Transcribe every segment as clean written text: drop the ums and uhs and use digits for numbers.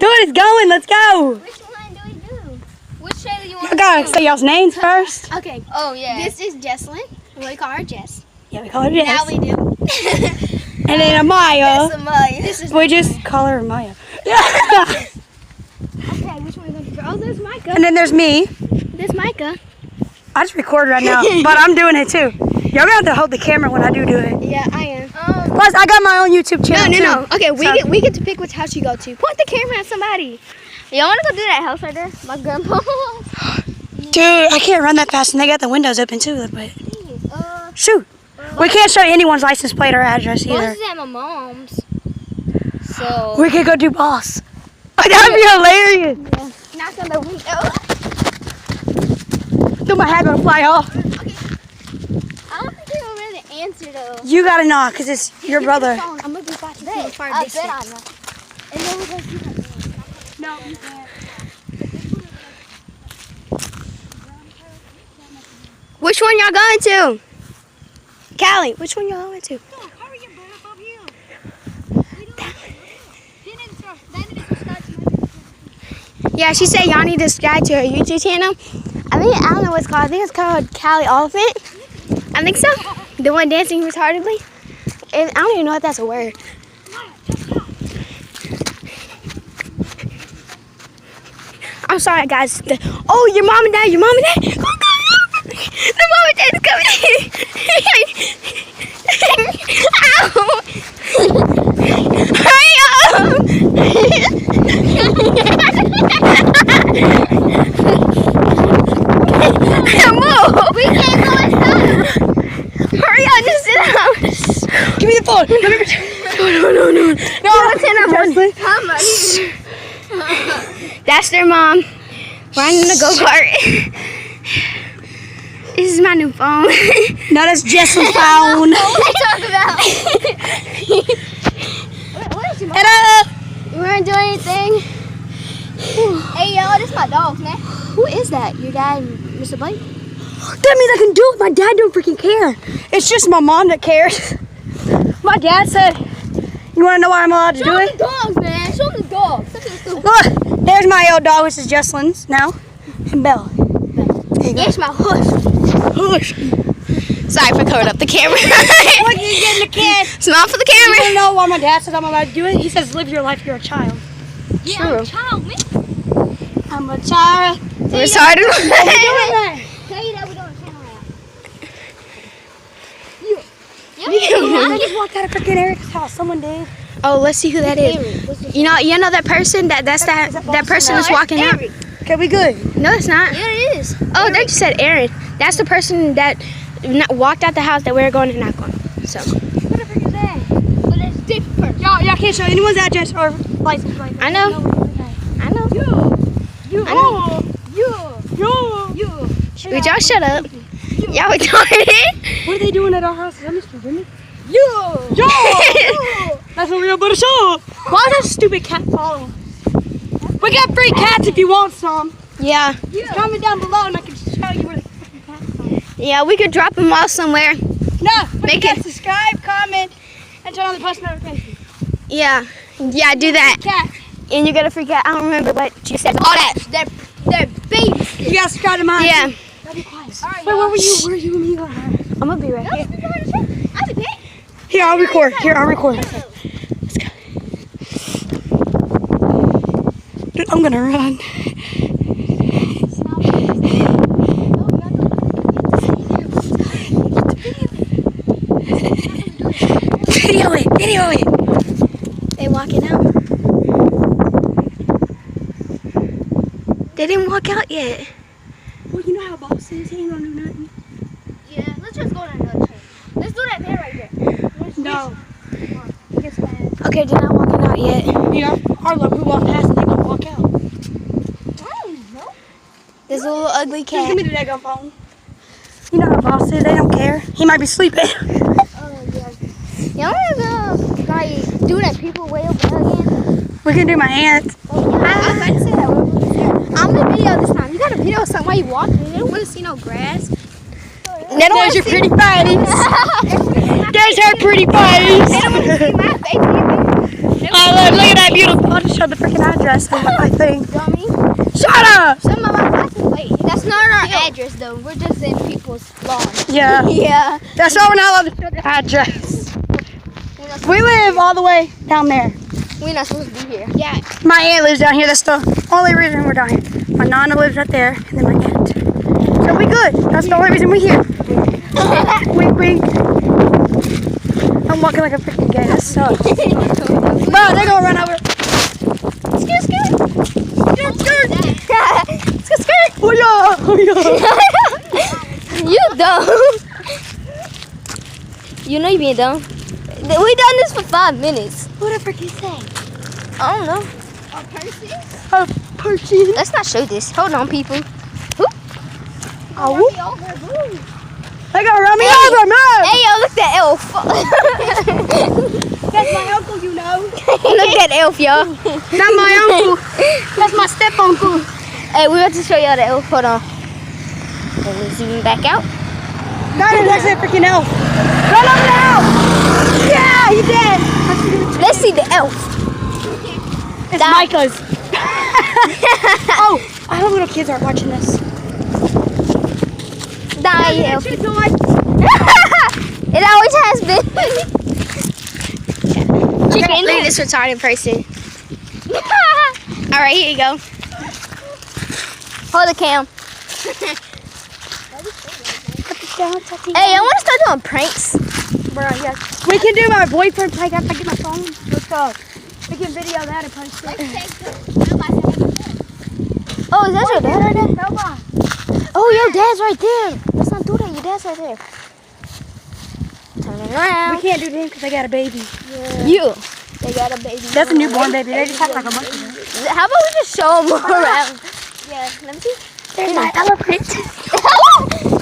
Dude, it's going. Let's go. Which one do we do? Which trailer you want? I gotta say y'all's names first. Okay. Oh yeah. This is Jesslyn. We call her Jess. Yeah, we call her Jess. Now we do. And then Amaya. That's Amaya. This is. We just call her Amaya. Okay. Which one is that? Oh, there's Micah. And then there's me. There's Micah. I just record right now, but I'm doing it too. Y'all gonna have to hold the camera when I do it. Yeah, I am. Plus, I got my own YouTube channel. No. Okay, we get to pick which house you go to. Point the camera at somebody. Y'all wanna go do that house right there? My grandpa. Dude, I can't run that fast, and they got the windows open too. But shoot, we can't show anyone's license plate or address either. Boss is at my mom's. So We could go do boss. Oh, that'd be hilarious. knock on the window. Dude, my hat gonna fly off. I don't think they will really answer though. You gotta knock, cause it's your brother. I'm gonna be watching from a far distance. I bet I know. And then we're gonna do that. No, you can't. Which one y'all going to? Callie, which one y'all going to? Yeah, she said y'all need to subscribe to her YouTube channel. I don't know what it's called. I think it's called Callie Elephant. I think so. The one dancing retardedly. And I don't even know if that's a word. I'm sorry, guys. Oh, your mom and dad. Your mom and dad. Go. The mom and dad's coming in. Ow. Hurry up. Move. We can't go inside. Hurry up, just sit down. Give me the phone. No, it's in our That's their mom. Riding in the go-kart. This is my new phone. No, that's Jessel's phone. What are you talking about? What is your mom? You want to do anything? Hey, yo, this is my dog, man. Who is that? Your dad, Mr. Blake? That means I can do it. My dad don't freaking care. It's just my mom that cares. My dad said, you want to know why I'm allowed to do it? Show the dogs, man. Show the dogs. Look, there's my old dog. This is Jesselyn's now. And Bella. It's my hush. Hush. Sorry for covering up the camera. What you getting the kid? Smile for the You camera. want to know why my dad says I'm allowed to do it? He says, live your life. You're a child. Yeah, I'm a child, man. I'm a child. We're sorry to What are we doing there? tell you that we're doing a channel out. I just walked out of freaking Eric's house. Someone did. Oh, let's see who that is. You know that person that person is walking out. Okay, we good. No, it's not. Yeah, it is. Oh, they just said Aaron. That's the person that walked out the house that we were going to knock on. So. What the frick is that? But it's different. Y'all can't show anyone's address or license plate. I know. I know. Would y'all shut up? Y'all retarded. What are they doing at our house? Is that Mr. Jimmy? That's a real butter show. Why is that stupid cat following us? We got free cats if you want some. Yeah. Comment down below and I can show you where the freaking cats are. Yeah, we could drop them off somewhere. No, Make it. Subscribe, comment, and turn on the post notifications. Yeah. Yeah, do that. Cat. And you get a free cat. I don't remember what you said. All that. They're babies. You gotta subscribe to mine. Yeah. That'd be quiet. Wait, where were you? Where are you and me going? I'm gonna be right here. Here, I'll record. Let's go. Dude, I'm gonna run. Video it. They walking out. They didn't walk out yet. Well, you know how boss is. He ain't gonna do nothing. Yeah, let's just go to another train. Let's do that there right there. No. Okay, they're not walking out yet. Yeah, our luck, we walk past and they gonna walk out. I don't know. There's a little ugly cat. Give me the daggone phone. You know how boss is. They don't care. He might be sleeping. Oh, yeah. You want to go do that people way over there again? We can do my aunt. I was about to say that. I'm gonna video this time. You gotta video something while you walking. They don't want to see no grass. They don't There's your pretty face. There's her pretty face. They don't want to see my face either. Oh, look at that beautiful. I'll just show the freaking eyes. address, I think. Dummy. Shut up! Some of our license plate. That's not our address though. We're just in people's lawn. Yeah. Yeah. That's why we're not allowed to show the address. We live all the way down there. We're not supposed to be here. Yeah. My aunt lives down here. That's the only reason we're down here. My nana lives right there, and then my aunt. So we good. That's the only reason we're here. Wink, wink. I'm walking like a freaking gay. That sucks. Bro, they're gonna run over. Skirt, skirt. Skirt, skirt. Skirt, skirt. Oh yeah, oh yeah. You dumb. You know you being dumb. We done this for 5 minutes. What the frick you say? I don't know. A person. Let's not show this. Hold on, people. Oh, they gonna run me over, man. Hey, yo, look at that elf. That's my uncle, you know. Look at that elf, y'all. Not my uncle. That's my step uncle. Hey, we have to show y'all the elf. Hold on. Let me zoom back out. That is actually a freaking elf. Run over the elf. Yeah, he did. Let's see the elf. It's Micah's. Oh, I hope little kids aren't watching this. Die, elf. It always has been. Chicken. Look at this retarded person. All right, here you go. Hold the cam. Hey, I want to start doing pranks. Bro, yes. We can do my boyfriend prank after I get my phone. Let's go. We can video that and post it. Oh, is that your dad right there? Oh, your dad's right there. Let's not do that. Your dad's right there. Turn it around. We can't do them because they got a baby. Yeah. You. They got a baby. That's a newborn baby. They just have like a month ago. How about we just show them around? Yeah, let me see. There's my elephant.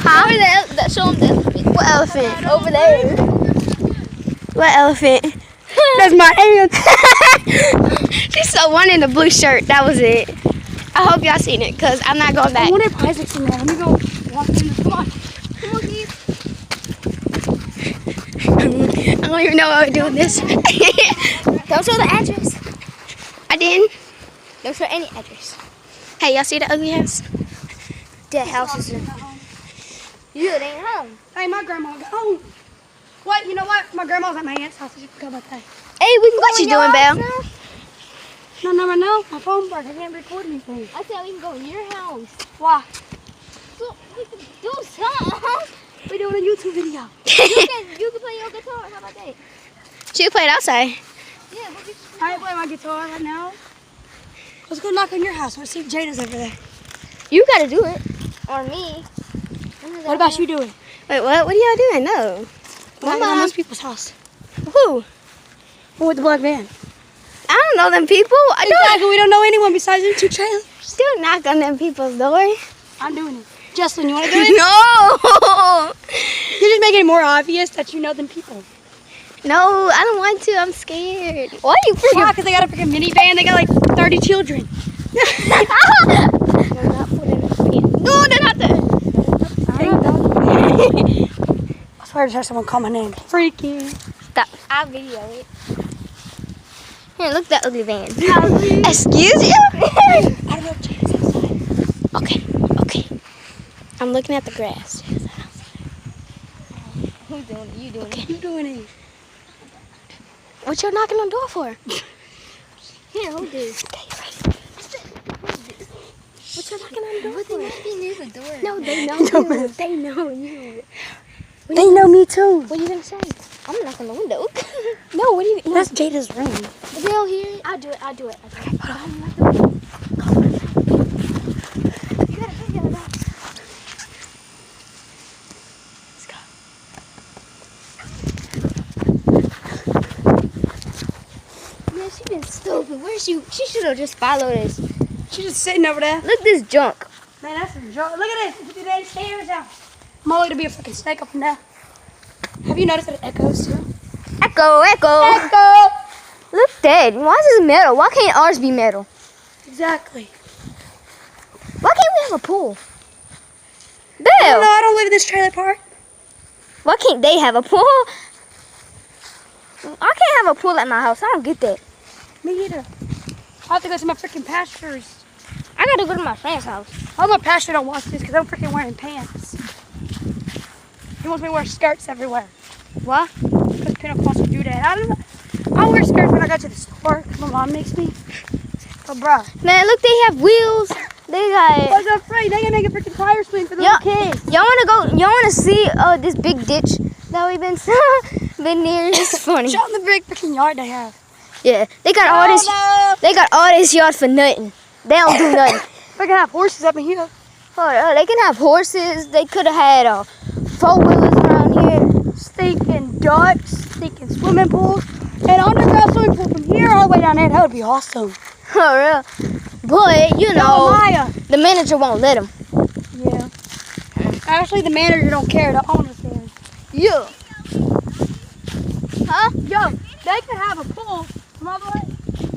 How are that? Show them the elephant. What elephant? Over there. What elephant? That's my aunt. She saw one in the blue shirt. That was it. I hope y'all seen it, because I'm not going back. I wonder if Isaac's in there. Let me go walk in the Come on. Come on, Keith. I don't even know what I'm doing this. Don't show the address. I didn't. Don't show any address. Hey, y'all see the ugly house? That house is in. You ain't home. Hey, my grandma got home. What? You know what? My grandma's at my aunt's house. I should forgot about that. Hey, we can go. What you doing, Belle? No, never know. My phone broke. I can't record anything. I said we can go to your house. Why? So we can do something. We're doing a YouTube video. You can play your guitar. How about that? She can play it outside. Yeah, but we I ain't playing my guitar right now. Let's go knock on your house. Let's see if Jada's over there. You gotta do it. Or me. What about you doing? Wait, what? What are y'all doing? No. Knocking on those people's house. Who? Who with the black van? I don't know them people. I Exactly. We don't know anyone besides them two trailers. still knock on them people's door. I'm doing it. Justin, you want to do it? No. You're just making it more obvious that you know them people. No, I don't want to. I'm scared. Why are you freaking? Why? Because they got a freaking minivan. They got like 30 children. No, they're not there. I swear to have someone call my name. Freaky. Stop. I'll video it. Here, look at that ugly van. Excuse you? I don't know if Jada's outside. Okay, okay. I'm looking at the grass. Who's doing it? You doing Okay. You doing it? What you knocking on the door for? Here, hold this. Okay, ready? What you knocking on the door for? The door. No, they know you. They know you. They know me too. What are you gonna say? I'm gonna knock on the window. No, what do you? That's Jada's room. If they don't hear it, I'll do it. I'll do it. Okay, hold on. You gotta video that. Let's go. Man, she been stupid. Where's she? She should have just followed us. She's just sitting over there. Look at this junk. Man, that's some joke. Look at this. Put the damn stairs out. I'm only to be a freaking snake up in there. Have you noticed that it echoes too? Echo, echo. Echo! Look dead. Why is this metal? Why can't ours be metal? Exactly. Why can't we have a pool? No, Bill, I don't live in this trailer park. why can't they have a pool? I can't have a pool at my house. I don't get that. Me either. I have to go to my freaking pastures. I gotta go to my friend's house. I hope my pastor don't watch this because I'm freaking wearing pants. He wants me to wear skirts everywhere. What? Because Pentecostals do that. I don't know. I wear skirts when I go to the store because my mom makes me. But bruh. Man, look, they have wheels. They got. I was afraid they can make a freaking tire swing for the Yeah. little kids. Y'all wanna go? Y'all wanna see this big ditch that we've been been near? It's funny. Show them the big freaking yard they have. Yeah, they got all this. They got all this yard for nothing. They don't do nothing. We're gonna have horses up in here. They can have horses. They could have had 4-wheelers around here. Stinking ducks, stinking swimming pools, and underground swimming pool from here all the way down there. That would be awesome. Oh, real. But you know, Maya. the manager won't let them. Yeah. Actually, the manager don't care. The owner cares. Yeah. Huh? Yo, they could have a pool from all the way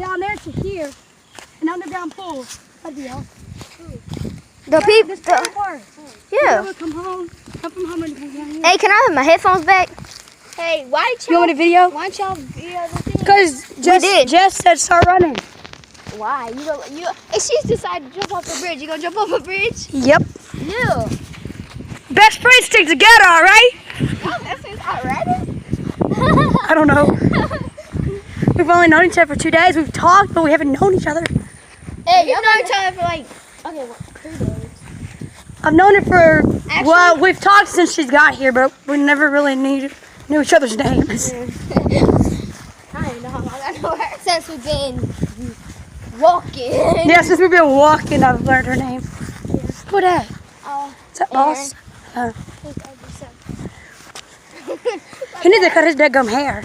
down there to here, an underground pool. That'd be awesome. The people. This kind of park. Yeah. Come from home and come down here. Hey, can I have my headphones back? Hey, why You want a video? Why don't y'all video the thing? Because did. Jess said start running. Why? If she's decided to jump off the bridge, you gonna jump off a bridge? Yep. Yeah. Best friends stick together, all right? Oh, that seems already. I don't know. We've only known each other for 2 days. We've talked, but we haven't known each other. Hey, you've known each other for like 3 days. I've known her for, Actually- well, we've talked since she's got here, but we never really knew each other's names. I don't know how long I know her since we've been walking. Yeah, since we've been walking, I've learned her name. Who that? Is that boss? He needs to cut his dead gum hair.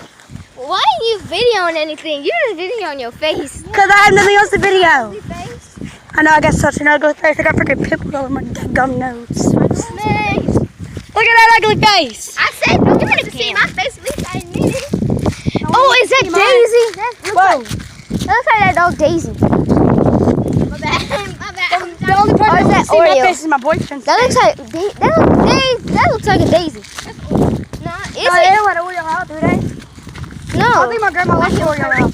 Why are you videoing anything? You're just videoing your face. Because I have nothing else to video. Face? I know I got such an ugly face. I got freaking pimples all over my dead gum nose. Man. Look at that ugly face. I said don't want to see my face at least I admit it. Oh, is that Daisy? That looks like that dog Daisy. My bad. My bad. The only person Or is who can that see my Oreo? face is my boyfriend. That looks like that looks like a Daisy. No, is They it? don't let Oreo out, do they? I No. think my grandma left Oreo out.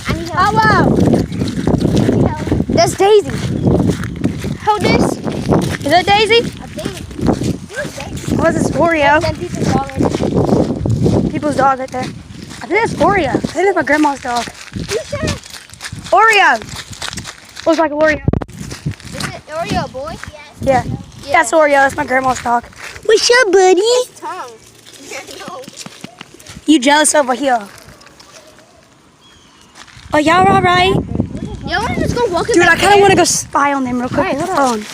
I need help. Oh, wow. That's Daisy. Hold this. Is that Daisy? I think. What's this Oreo? Then people's dog. People's dog right there. I think that's Oreo. I think that's my grandma's dog. You sure? Oreo. Looks like Oreo. Is it Oreo boy? Yes. Yeah. That's Oreo. That's my grandma's dog. What's up, buddy? Tongue. No. You jealous over here? Oh, y'all all right? Yo, wanna just go walking Dude, I back kind of there? want to go spy on them real quick Alright, with the hold phone.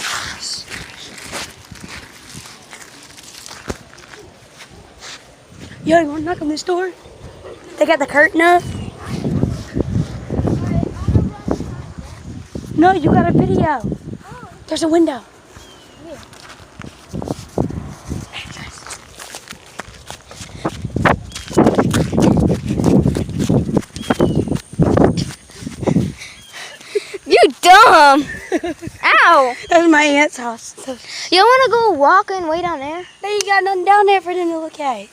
Yo, you want to knock on this door? They got the curtain up. No, you got a video. There's a window. You dumb. Ow. That's my aunt's house. So, You wanna go walking way down there? they ain't got nothing down there for them to look at.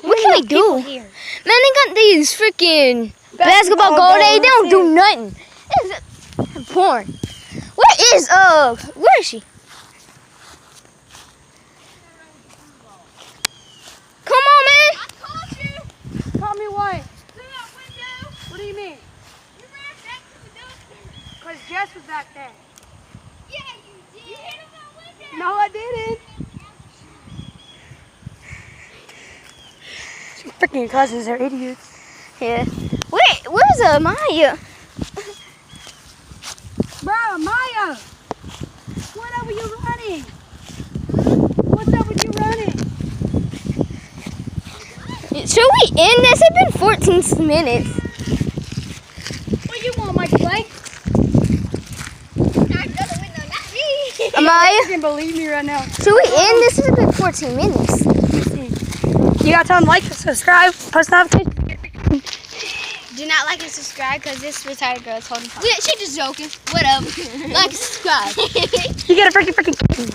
What can we do? Here. Man, they got these freaking basketball goal days. They don't do nothing. It's porn. Where is she? Come on, man. I told you. Tell me what? See that window? What do you mean? You ran back to the door. Because Jess was back there. Yeah, you did. You hit him that window. No, I didn't. Freaking cousins are idiots. Yeah. Wait, where's Maya? Bro, Maya! What up with you running? What's up with you running? Should we end this? It's been 14 minutes. What do you want, Mike Blake? Not the window, not me. Maya, You can believe me right now. should we end this? It's been 14 minutes. You gotta tell them like, subscribe, post notifications. Do not like and subscribe because this retarded girl is holding phone. Yeah, she just joking. Whatever. Like and subscribe. You get a freaking kitten.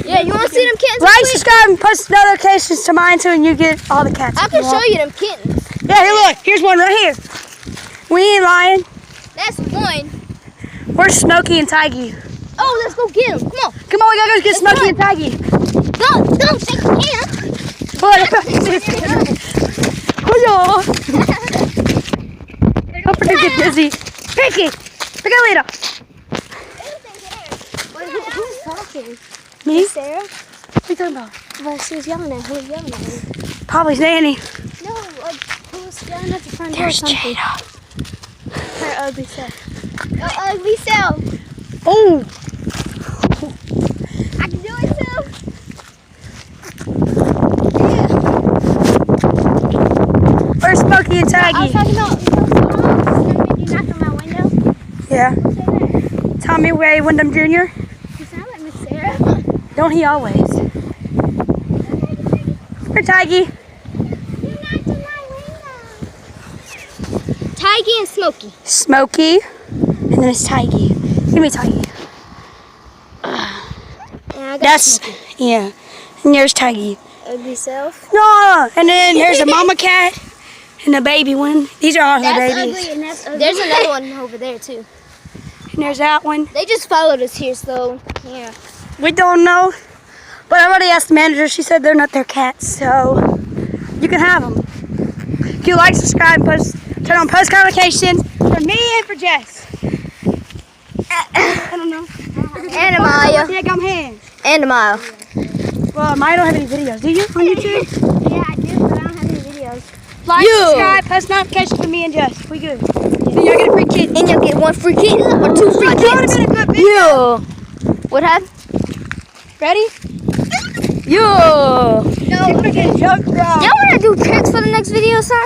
Yeah, you want to see them kittens? Like, subscribe, and post notifications to mine too, and you get all the cats. I if can you show want. you them kittens. Yeah, here, look. Here's one right here. We ain't lying. Where's Smokey and Tiggy? Oh, let's go get him. Come on. Come on, we gotta go get Smokey and Tiggy. Don't shake your hand. Hello. Don't forget to get dizzy. Pinky, pick it later. Who's talking? Me? Sarah? What are you talking about? Well, she was yelling at who was yelling at me. Probably Zanny. No, who was yelling at the front door or There's something. Jada. Her ugly self. Your ugly self. Oh, I can do it too. where's Smokey and I was Tiggy? talking about, did you knock on my window? Yeah. Say that. Tommy Ray Wyndham Jr. You sound like Miss Sarah. Don't he always? Where's Tiggy? You knocked on my window. Tiggy and Smokey. Smokey. And then it's Tiggy. Give me Tiggy. And I got That's, Smokey. yeah. And there's Tiggy. Ugly self. No, and then there's a mama cat and a baby one. These are all her babies. and that's ugly. There's another one over there too. And there's that one. They just followed us here, so yeah. We don't know. But I already asked the manager. She said they're not their cats, so you can have them. If you like, subscribe, turn on post notifications for me and for Jess. I don't know. And Amaya. Yeah, come here. And Amaya. Well, Maya don't have any videos, do you, on YouTube? Yeah, I do, but I don't have any videos. Like, subscribe, post notifications for me and Jess. We good. Then you'll get a free kitten. And you'll get one free kitten or two free That would have kittens. been a good video. Yeah. What happened? Ready? Yeah. No. Freaking joke, bro. Y'all want to do tricks for the next video, sir?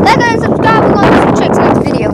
Like and subscribe. We're going to do some tricks next video.